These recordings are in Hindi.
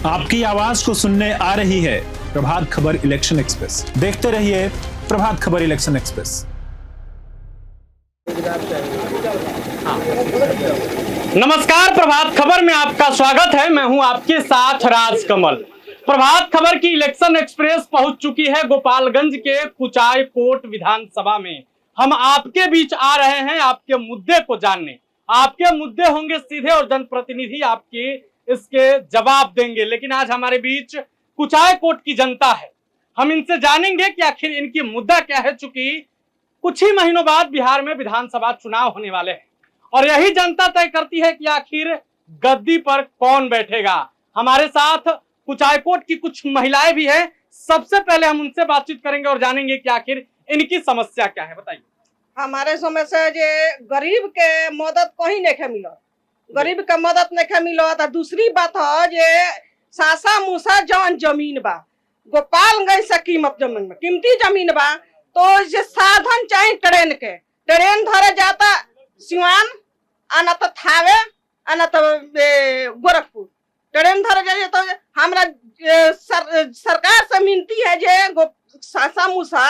आपकी आवाज को सुनने आ रही है प्रभात खबर इलेक्शन एक्सप्रेस। देखते रहिए प्रभात खबर इलेक्शन एक्सप्रेस। नमस्कार, प्रभात खबर में आपका स्वागत है। मैं हूं आपके साथ राजकमल। प्रभात खबर की इलेक्शन एक्सप्रेस पहुंच चुकी है गोपालगंज के कुचायकोट विधानसभा में। हम आपके बीच आ रहे हैं आपके मुद्दे को जानने। आपके मुद्दे होंगे सीधे और जनप्रतिनिधि आपके इसके जवाब देंगे। लेकिन आज हमारे बीच कुचायकोट की जनता है। हम इनसे जानेंगे कि आखिर इनकी मुद्दा क्या है, चूंकि कुछ ही महीनों बाद बिहार में विधानसभा चुनाव होने वाले हैं और यही जनता तय करती है कि आखिर गद्दी पर कौन बैठेगा। हमारे साथ कुचायकोट की कुछ महिलाएं भी हैं। सबसे पहले हम उनसे बातचीत करेंगे और जानेंगे कि आखिर इनकी समस्या क्या है। बताइए। हमारे समस्या जे गरीब के मदद कहीं नहीं मिला, गरीब के मदद नहीं मिला। तो दूसरी बात है जे सासा मूसा जौन जमीन बा गोपालगंज से कीमती जमीन बा, तो जे साधन चाहे ट्रेन के, ट्रेन धरे जाता सिवान, आना तो थावे, आना तो गोरखपुर। ट्रेन धरे जाए तो हमरा सरकार से मिलती है जे सासा मूसा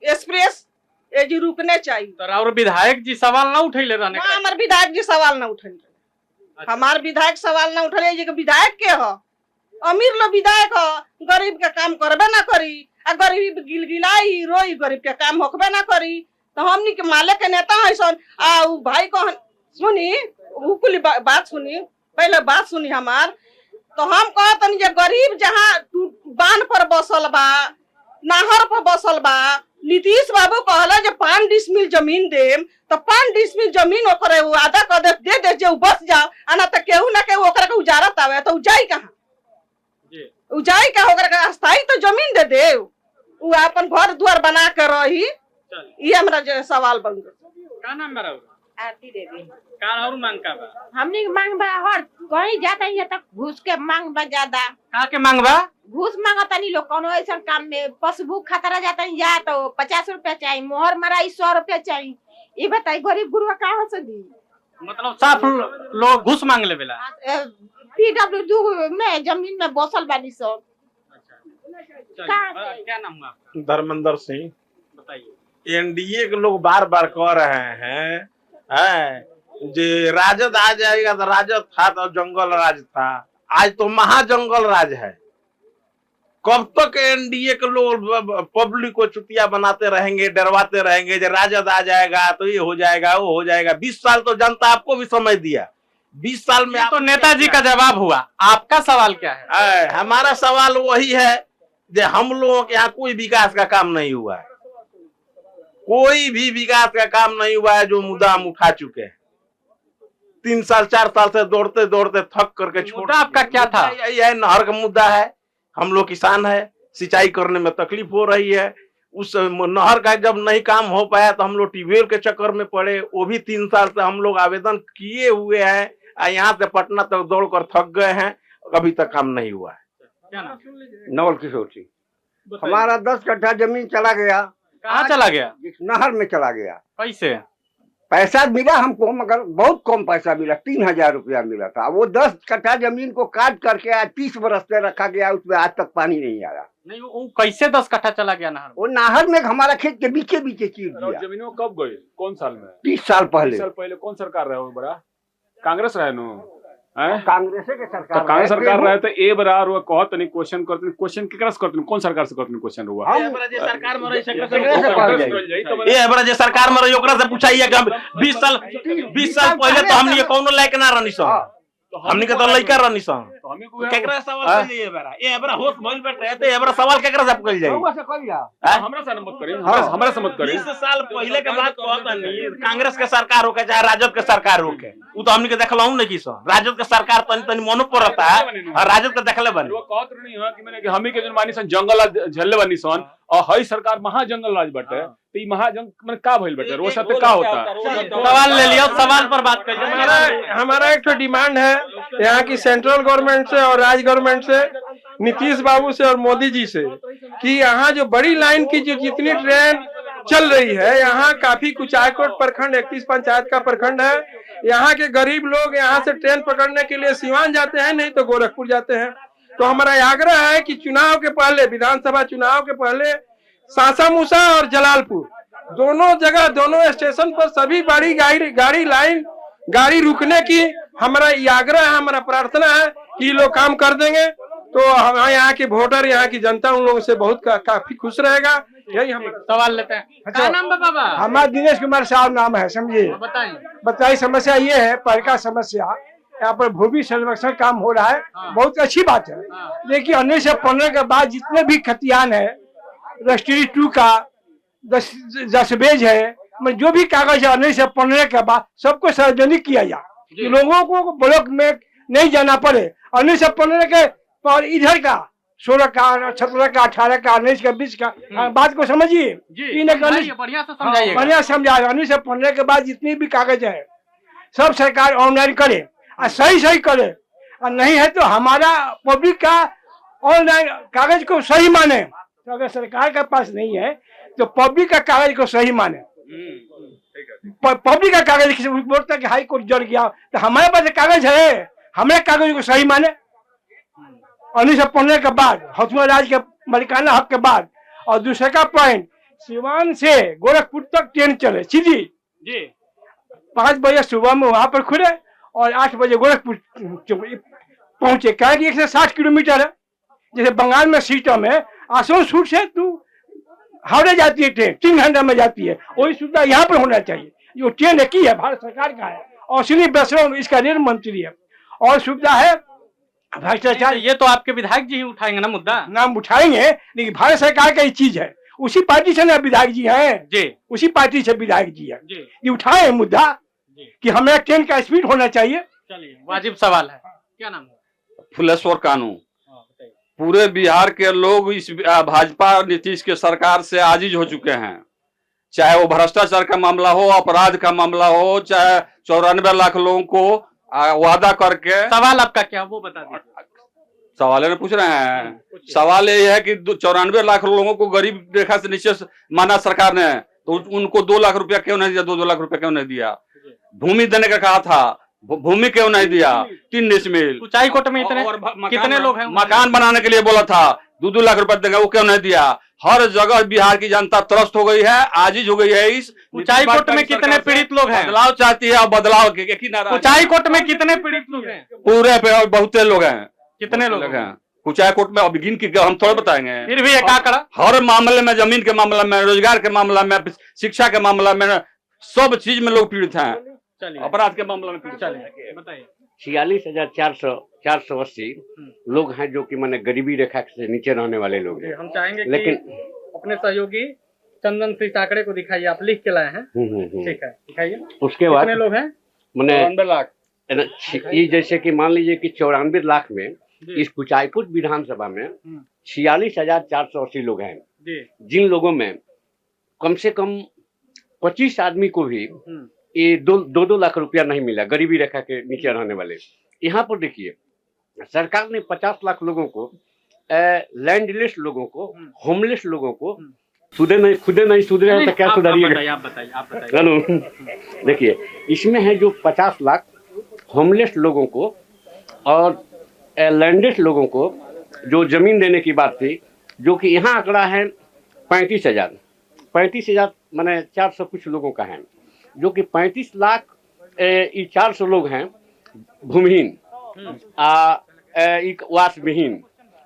एक्सप्रेस ये जी रुकने चाहिए। और विधायक जी सवाल ना उठैले रहने का? हमार विधायक जी सवाल ना उठैले। अच्छा। हमार विधायक सवाल ना उठले जी के विधायक के हो, अमीर लोग विधायक हो, गरीब के काम करबे ना करी। आ गरीब गिलगिलाई रोई, गरीब के काम होकबे ना करी। तो हमनी के माले के नेता है सन। आ उ भाई को सुनी, उकुली बात सुनी, पहले बात सुनी हमार। तो हम कहतनी जे गरीब जहाँ बांध पर बसल बा, नहर पर बसल बा, नीतीश बाबू कहला जे 5 डिसमिल जमीन देम, तो 5 डिसमिल जमीन ओकरे आधा कर दे जे बस जाओ। आना तो केहू ना केहू ओकरा के उजारत आवे, तो उजाई कहाँ? उजाई का ओकरा के अस्थाई तो जमीन दे दे, उ अपन घर द्वार बना के रही। ये हमरा जो सवाल बन गया। का नाम बा? आरती देवी। का और मांग का बा? हमनी के मांग बा हर कहीं जाता है तक घूस के मांग बा ज्यादा। का के मांग बा? घूस मांगता नहीं लोग कोनो ऐसा काम में। पशुभूख खतरा जाता है जा तो 50 रुपया चाहिए, मोहर मराई 100 रुपया चाहिए। ये बताई गरीब गुरुआ कहाँ से दी? मतलब साफ लोग घूस मांग ले बेला। PW2 में जमीन में बसल बानी सब। क्या नाम है आपका? धर्मेंद्र सिंह। बताइए। एनडीए के लोग बार बार कह रहे हैं जे राजद आ जाएगा, तो राजद था तो जंगल राज था, आज तो महाजंगल राज है। कब तक एनडीए के लोग पब्लिक को चुतिया बनाते रहेंगे, डरवाते रहेंगे जे राजद आ जाएगा तो ये हो जाएगा, वो हो जाएगा। 20 साल तो जनता आपको भी समय दिया। 20 साल में तो नेताजी का जवाब हुआ। आपका सवाल क्या है? हमारा सवाल वही है जे हम लोगों के यहाँ कोई विकास का काम नहीं हुआ है, कोई भी विकास का काम नहीं हुआ है। जो मुद्दा हम उठा चुके हैं, 3 साल 4 साल से दौड़ते दौड़ते थक करके छोड़। आपका क्या था? यही है, नहर का मुद्दा है। हम लोग किसान है, सिंचाई करने में तकलीफ हो रही है। उस नहर का जब नहीं काम हो पाया तो हम लोग ट्यूबवेल के चक्कर में पड़े। वो भी 3 साल से हम लोग आवेदन किए हुए हैं, यहाँ से पटना तक दौड़ कर थक गए हैं, अभी तक काम नहीं हुआ है। नवल किशोर सिंह। हमारा 10 कट्ठा जमीन चला गया। कहाँ चला गया? नहर में चला गया। कैसे? पैसा मिला हमको, मगर बहुत कम पैसा मिला। 3000 रुपया मिला था। वो 10 कट्ठा जमीन को काट करके आज 30 बरस से रखा गया, उसमें आज तक पानी नहीं आया। नहीं, वो कैसे 10 कट्ठा चला गया नहर? वो नहर में हमारा खेत के बीचे बीचे चीर दिया। जमीन में कब गए? कौन साल में? 30 साल पहले। 30 साल पहले कौन सरकार रहे हो? बड़ा कांग्रेस रहे नो? कांग्रेस के सरकार। तो कांग्रेस सरकार रहे तो ए बराबर हुआ। कहत नहीं क्वेश्चन करते, क्वेश्चन केकरा से करते? कौन सरकार से करते क्वेश्चन हुआ? ये बड़ा जे सरकार में रही ओकरा से पूछाइए कि हम 20 साल पहले तो हमनी कोनो लायक ना रहनी सन। हमनी के तो लइका रहनी सन। केकरा सवाल कइले ये बड़ा होश भइल बैठे ते ये बड़ा सवाल केकरा से कइल जाई? हमरा से मत करी, हमरा से मत करी। 20 साल पहले के बात कहतनी, कांग्रेस के सरकार होके चाहे राजद के सरकार होके, उ तो हमनी के देखलहु नहीं की सन। राजद के सरकार तनी तनी मनो पड़ता है और राजद के देखले बनी। वो कहत नहीं है कि मैंने कि हमी के जन मानी सन जंगल झल्ले बनी सन और हई सरकार महाजंगल राज बटे। तो ये महाजंग में का भइल बेटा? रोज साथे का होता? सवाल ले लिया, सवाल पर बात करिए। हमारा एक तो डिमांड है यहाँ की सेंट्रल गवर्नमेंट से और राज्य गवर्नमेंट से, नीतीश बाबू से और मोदी जी से, कि यहाँ जो बड़ी लाइन की जो जितनी ट्रेन चल रही है, यहाँ काफी कुचायकोट प्रखंड 31 पंचायत का प्रखंड है, यहाँ के गरीब लोग यहाँ से ट्रेन पकड़ने के लिए सिवान जाते हैं, नहीं तो गोरखपुर जाते हैं। तो हमारा आग्रह है कि चुनाव के पहले, विधानसभा चुनाव के पहले सासा मूसा और जलालपुर दोनों जगह, दोनों स्टेशन पर सभी बड़ी गाड़ी रुकने की हमारा ये आग्रह है, हमारा प्रार्थना है कि ये लोग काम कर देंगे तो हमारे यहाँ के वोटर, यहाँ की जनता उन लोगों से बहुत काफी खुश रहेगा। यही हम सवाल लेते हैं। क्या नाम है बाबा? हमारा दिनेश कुमार साहब नाम है, समझिए। बताइए समस्या ये है, पहला समस्या यहाँ पर भूमि सर्वेक्षण काम हो रहा है, बहुत अच्छी बात है। लेकिन 1915 के बाद जितने भी खतियान है, रजिस्ट्री 2 का दस्तावेज है, जो भी कागज है 1915 के बाद सबको सार्वजनिक किया जाए, लोगों को ब्लॉक में नहीं जाना पड़े। 1915 के पर इधर का 16 का, 17 का, 18 का, 19 का, 20 का बात को समझिए, बढ़िया से समझाइए। बढ़िया समझा। 1915 के बाद जितनी भी कागज है सब सरकार ऑनलाइन करे और सही करे, और नहीं है तो हमारा पब्लिक का ऑनलाइन कागज को सही माने। तो अगर सरकार के पास नहीं है तो पब्लिक का कागज को सही माने। पब्लिक का कागज बोलता है कि हाई कोर्ट जड़ गया, तो हमारे पास कागज है, हमारे कागज को सही माने। 1915 के बाद, हथुआ राज के मलिकाना हक के बाद। और दूसरा का पॉइंट, सिवान से गोरखपुर तक ट्रेन चले सीधी जी, 5 बजे सुबह में वहां पर खुले और 8 बजे गोरखपुर पहुंचे। क्या 160 किलोमीटर है। जैसे बंगाल में सिस्टम है, आसनसोल से तू हावड़ा जाती है ट्रेन, 3 घंटा में जाती है, वही सुविधा यहाँ पर होना चाहिए। जो ट्रेन एक ही है, भारत सरकार का है, और अश्विनी वैष्णव इसका रेल मंत्री है। और सुविधा है भ्रष्टाचार। ये तो आपके विधायक जी ही उठाएंगे ना मुद्दा? नाम उठाएंगे, लेकिन भारत सरकार का ये चीज है, उसी पार्टी से ना विधायक जी हैं जी, उसी पार्टी से विधायक जी है जी। ये उठाए मुद्दा कि हमें ट्रेन का स्पीड होना चाहिए। चलिए, वाजिब सवाल है। क्या नाम है? फुलेश्वर कानू। पूरे बिहार के लोग इस भाजपा नीतीश के सरकार से आजिज हो चुके हैं, चाहे वो भ्रष्टाचार का मामला हो, अपराध का मामला हो, चाहे 94 लाख लोगों को वादा करके। सवाल आपका क्या, वो बता दीजिए। सवाल में पूछ रहे हैं। सवाल ये है कि 94 लाख लोगों को गरीब रेखा से नीचे माना सरकार ने, तो उनको 2 लाख रुपया क्यों नहीं दिया? 2 लाख रुपया क्यों नहीं दिया? भूमि देने का कहा था, भूमि क्यों नहीं दिया? 3 डिसमिल। ऊंचाई कोट में इतने कितने लोग हैं? मकान बनाने के लिए बोला था 2-2 लाख रुपए देंगे, वो क्यों नहीं दिया? हर जगह बिहार की जनता त्रस्त हो गई है, आजिज हो गई है। इस ऊंचाई कोट में कितने पीड़ित लोग हैं? बदलाव चाहती है, और बदलाव के एक ही नारा। ऊंचाई कोट में कितने पीड़ित लोग हैं? पूरे पे बहुते लोग हैं। कितने लोग हैं? ऊंचाई कोट में अभी गिन के हम थोड़ा बताएंगे, फिर भी एक आंकड़ा। हर मामले में, जमीन के मामले में, रोजगार के मामला में, शिक्षा के मामला में, सब चीज में लोग पीड़ित हैं। अपराध के मामले में पीड़ित। चलिए बताइए। 46,480 लोग हैं जो कि माने गरीबी रेखा से नीचे रहने वाले लोग हैं। हम चाहेंगे लेकिन अपने सहयोगी चंदन सिंह आंकड़े को दिखाइए, आप लिख के लाए हैं। ठीक है, दिखाइए। उसके बाद कितने लोग हैं? मैंने 94 लाख। ये जैसे कि मान लीजिए कि 94 लाख में इस कुचायकोट विधानसभा में 46,480 लोग हैं, जिन लोगों में कम से कम 25 आदमी को भी ये 2-2 लाख रुपया नहीं मिला, गरीबी रेखा के नीचे रहने वाले। यहाँ पर देखिए, सरकार ने 50 लाख लोगों को, लैंडलेस लोगों को, होमलेस लोगों को, खुदे नहीं सुधरे तो क्या सुधारिएगा? आप बताइए। देखिए, इसमें है जो 50 लाख होमलेस लोगों को और लैंडलेस लोगों को जो जमीन देने की बात थी, जो कि यहाँ आंकड़ा है 35,000 माने 400 कुछ लोगों का है, जो कि 35 लाख 400 लोग हैं भूमिहीन, वासविहीन,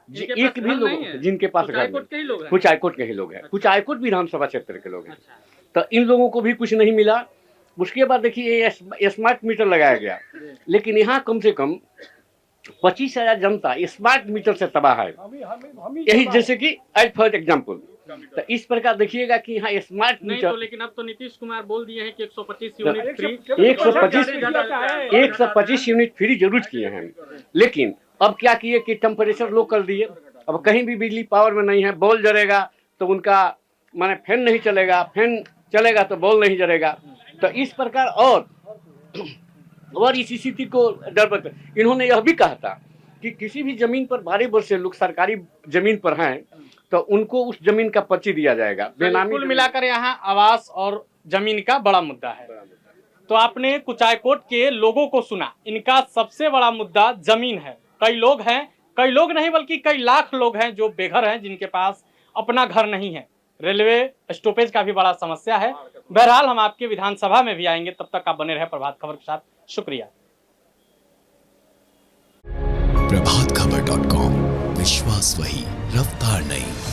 एक भी लोग जिनके पास घर नहीं। कुछ हाईकोर्ट के ही लोग हैं, कुछ हाईकोर्ट विधानसभा क्षेत्र के लोग हैं। तो इन लोगों को भी कुछ नहीं मिला। उसके बाद देखिए, स्मार्ट मीटर लगाया गया, लेकिन यहाँ कम से कम 25,000 जनता स्मार्ट मीटर से तबाह है। यही जैसे कि एज फॉर एग्जाम्पल, तो इस प्रकार देखिएगा कि यहाँ स्मार्ट मीटर। तो लेकिन अब तो नीतीश कुमार बोल दिए हैं कि 125 यूनिट फ्री, 125 यूनिट फ्री जरूर किए हैं, लेकिन अब क्या किए कि टेम्परेचर लो कर दिए। अब कहीं भी बिजली पावर में नहीं है, बॉल जलेगा तो उनका माने फैन नहीं चलेगा, फैन चलेगा तो बॉल नहीं जलेगा। तो इस प्रकार और इस स्थिति को डर, इन्होंने यह भी कहा था कि किसी भी जमीन पर भारी वर्ष से लोग सरकारी जमीन पर हैं तो उनको उस जमीन का पर्ची दिया जाएगा। बेनामी कुल मिलाकर यहाँ आवास और जमीन का बड़ा मुद्दा है। तो आपने कुचायकोट के लोगों को सुना। इनका सबसे बड़ा मुद्दा जमीन है। कई लोग नहीं बल्कि कई लाख लोग हैं जो बेघर हैं, जिनके पास अपना घर नहीं है। रेलवे स्टॉपेज का भी बड़ा समस्या है। बहरहाल हम आपके विधानसभा में भी आएंगे, तब तक आप बने रहे प्रभात खबर के साथ। शुक्रिया। प्रभातखबर.com, विश्वास वही, रफ्तार नहीं।